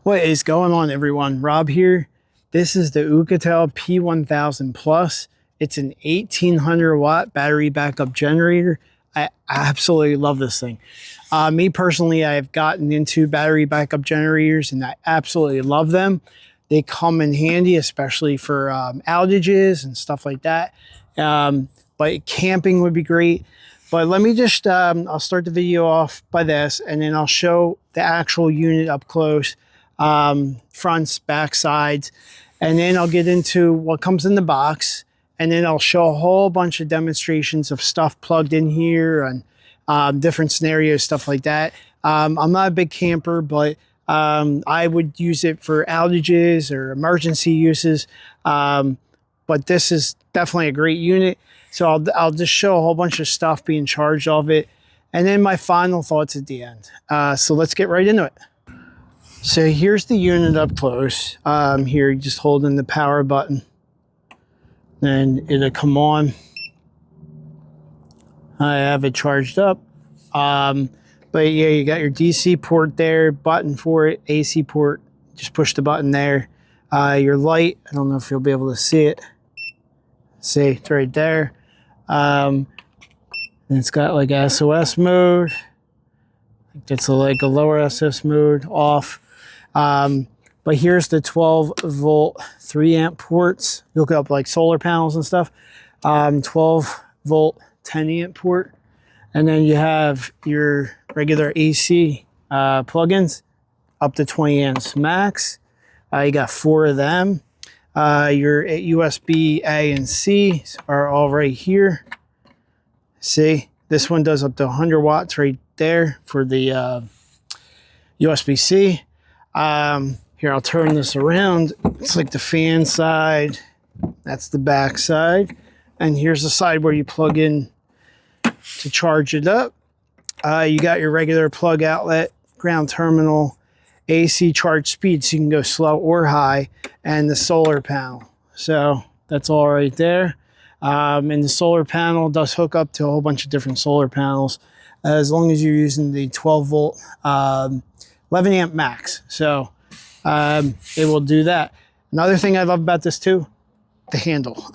What is going on, everyone? Rob here. This is the Oukitel P1000 Plus. It's an 1800 watt battery backup generator. I absolutely love this thing. Me personally, I've gotten into battery backup generators and I absolutely love them. They come in handy, especially for outages and stuff like that. But camping would be great. But let me just, I'll start the video off by this and then I'll show the actual unit up close. Fronts, back sides, and then I'll get into what comes in the box, and then I'll show a whole bunch of demonstrations of stuff plugged in here and different scenarios, stuff like that. I'm not a big camper, but I would use it for outages or emergency uses, but this is definitely a great unit. So I'll just show a whole bunch of stuff being charged off it, and then my final thoughts at the end. So let's get right into it. So here's the unit up close. Here, just holding the power button. Then it'll come on. I have it charged up. But yeah, you got your DC port there, button for it, AC port. Just push the button there. Your light, I don't know if you'll be able to see it. See, it's right there. And it's got like SOS mode. It's like a lower SS mode off. But here's the 12 volt 3 amp ports. Look up like solar panels and stuff. 12 volt 10 amp port. And then you have your regular AC plugins up to 20 amps max. You got 4 of them. Your USB A and C are all right here. See, this one does up to 100 watts right there for the USB-C. Here, I'll turn this around. It's like the fan side. That's the back side. And here's the side where you plug in to charge it up. You got your regular plug outlet, ground terminal, AC charge speed, so you can go slow or high, and the solar panel. So that's all right there. And the solar panel does hook up to a whole bunch of different solar panels, as long as you're using the 12 volt 11 amp max. So it will do that. Another thing I love about this too, the handle.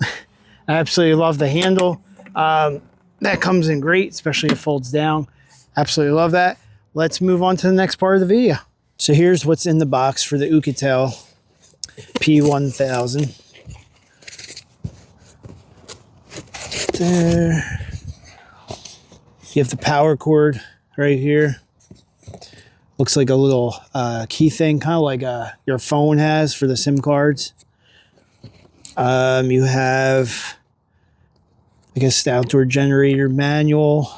I absolutely love the handle. That comes in great, especially if it folds down. Absolutely love that. Let's move on to the next part of the video. So here's what's in the box for the Oukitel P1000. There. You have the power cord right here. Looks like a little key thing, kind of like your phone has for the SIM cards. You have, I guess, the outdoor generator manual.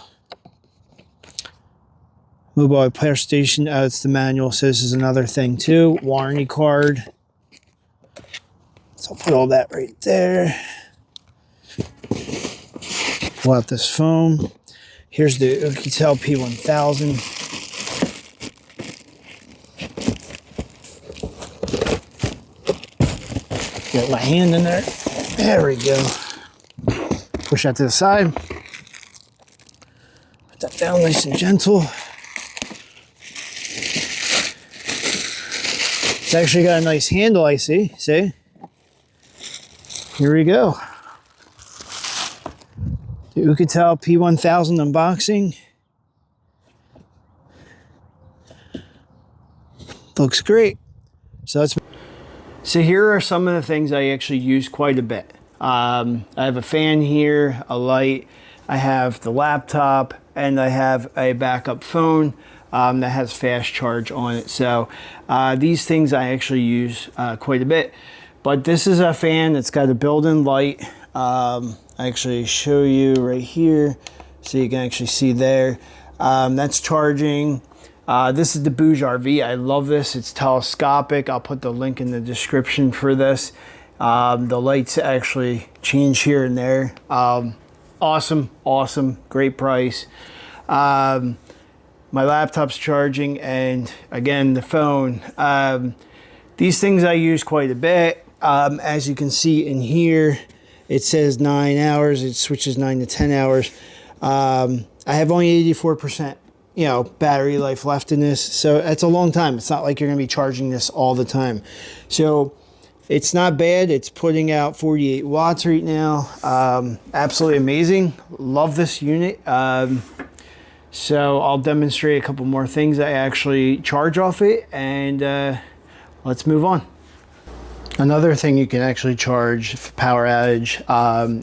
Mobile power station, it's the manual, so this is another thing too. Warranty card. So I'll put all that right there. Pull out this foam. Here's the Oukitel P1000. Get my hand in there. There we go. Push that to the side. Put that down nice and gentle. It's actually got a nice handle, I see. See? Here we go. The Oukitel P1000 unboxing. Looks great. So here are some of the things I actually use quite a bit. I have a fan here, a light, I have the laptop, and I have a backup phone that has fast charge on it. So these things I actually use quite a bit. But this is a fan that's got a built-in light. I actually show you right here, so you can actually see there. That's charging. This is the BougeRV. I love this. It's telescopic. I'll put the link in the description for this. The lights actually change here and there. Awesome, awesome, great price. My laptop's charging, and again, the phone. These things I use quite a bit. As you can see in here, it says 9 hours. It switches 9 to 10 hours. I have only 84% you know, battery life left in this. So it's a long time. It's not like you're going to be charging this all the time. So it's not bad. It's putting out 48 watts right now. Absolutely amazing. Love this unit. So I'll demonstrate a couple more things I actually charge off it, and let's move on. Another thing you can actually charge for power outage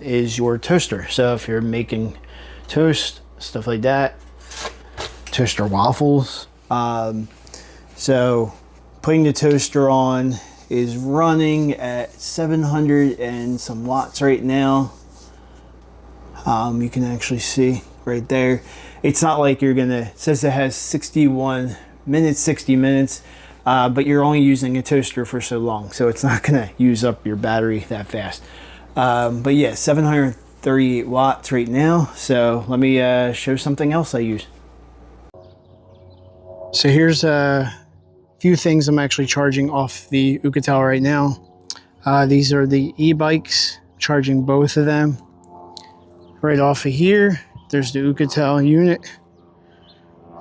is your toaster. So if you're making toast, stuff like that, toaster waffles. So putting the toaster on is running at 700 and some watts right now. You can actually see right there. It's not like you're gonna, it says it has 61 minutes, 60 minutes, but you're only using a toaster for so long, so it's not gonna use up your battery that fast. But yeah, 738 watts right now. So let me show something else I use. So here's a few things I'm actually charging off the Oukitel right now. These are the e-bikes, charging both of them. Right off of here, there's the Oukitel unit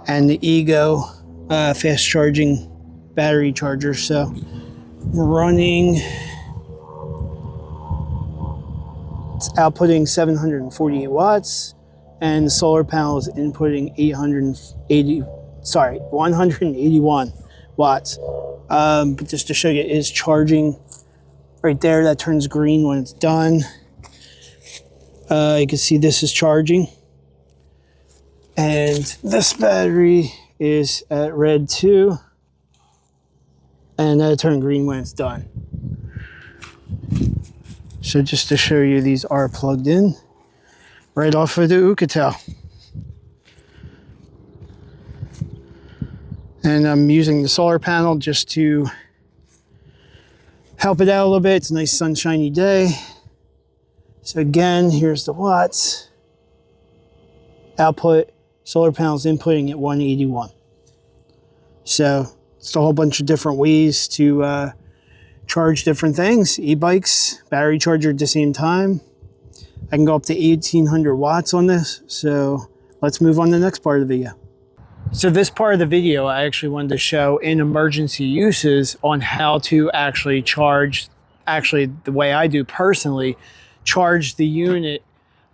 and the Ego fast charging battery charger. So we're running, it's outputting 748 watts, and the solar panel is inputting 181 watts. But just to show you, it is charging right there. That turns green when it's done. You can see this is charging, and this battery is at red too, and that'll turn green when it's done. So just to show you, these are plugged in right off of the Oukitel. And I'm using the solar panel just to help it out a little bit. It's a nice sunshiny day. So again, here's the watts. Output, solar panel's inputting at 181. So it's a whole bunch of different ways to charge different things. E-bikes, battery charger at the same time. I can go up to 1800 watts on this. So let's move on to the next part of the video. So this part of the video, I actually wanted to show in emergency uses on how to actually charge, actually the way I do personally, charge the unit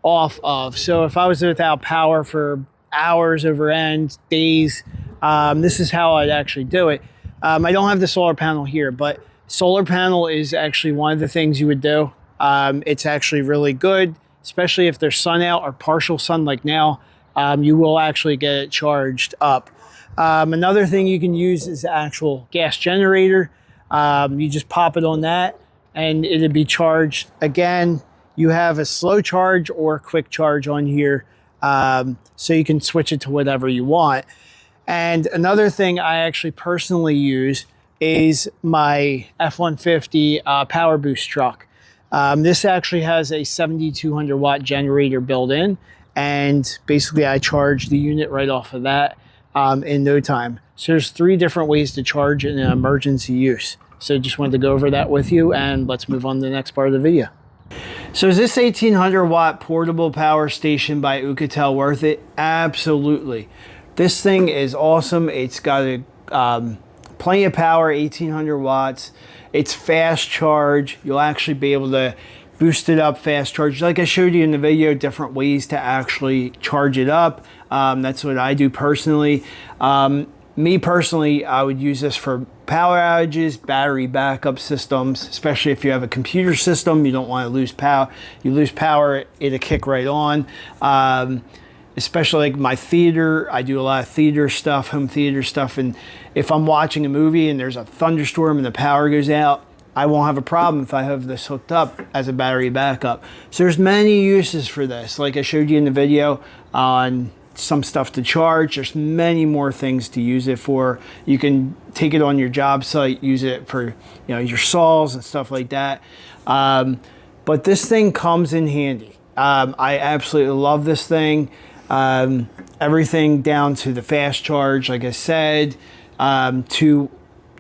off of. So if I was without power for hours over end, days, this is how I'd actually do it. I don't have the solar panel here, but solar panel is actually one of the things you would do. It's actually really good, especially if there's sun out or partial sun like now. You will actually get it charged up. Another thing you can use is the actual gas generator. You just pop it on that and it'll be charged. Again, you have a slow charge or quick charge on here, so you can switch it to whatever you want. And another thing I actually personally use is my F-150 Power Boost truck. This actually has a 7200 watt generator built in, and basically I charge the unit right off of that in no time. So there's 3 different ways to charge in an emergency use. So just wanted to go over that with you, and let's move on to the next part of the video. So is this 1800 watt portable power station by Oukitel worth it? Absolutely. This thing is awesome. It's got plenty of power, 1800 watts. It's fast charge. You'll actually be able to boost it up, fast charge. Like I showed you in the video, different ways to actually charge it up. That's what I do personally. Me personally, I would use this for power outages, battery backup systems, especially if you have a computer system, you don't want to lose power. You lose power, it'll kick right on. Especially like my theater, I do a lot of theater stuff, home theater stuff, and if I'm watching a movie and there's a thunderstorm and the power goes out, I won't have a problem if I have this hooked up as a battery backup. So there's many uses for this. Like I showed you in the video on some stuff to charge, there's many more things to use it for. You can take it on your job site, use it for your saws and stuff like that. But this thing comes in handy. I absolutely love this thing. Everything down to the fast charge, like I said, to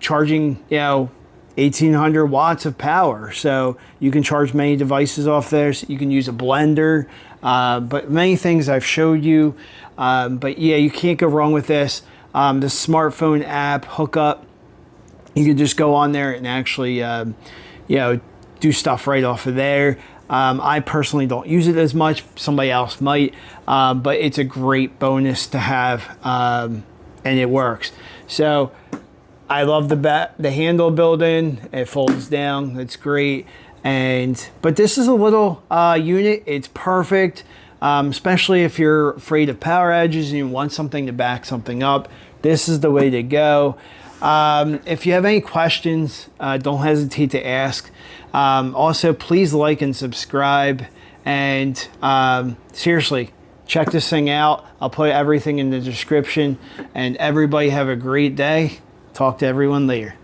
charging 1800 watts of power. So you can charge many devices off there. So you can use a blender, but many things I've showed you. But yeah, you can't go wrong with this. The smartphone app hookup, you can just go on there and actually, do stuff right off of there. I personally don't use it as much. Somebody else might, but it's a great bonus to have, and it works. So I love the handle built-in. It folds down. It's great. But this is a little unit. It's perfect, especially if you're afraid of power outages and you want something to back something up. This is the way to go. If you have any questions, don't hesitate to ask. Also, please like and subscribe. And seriously, check this thing out. I'll put everything in the description. And everybody have a great day. Talk to everyone later.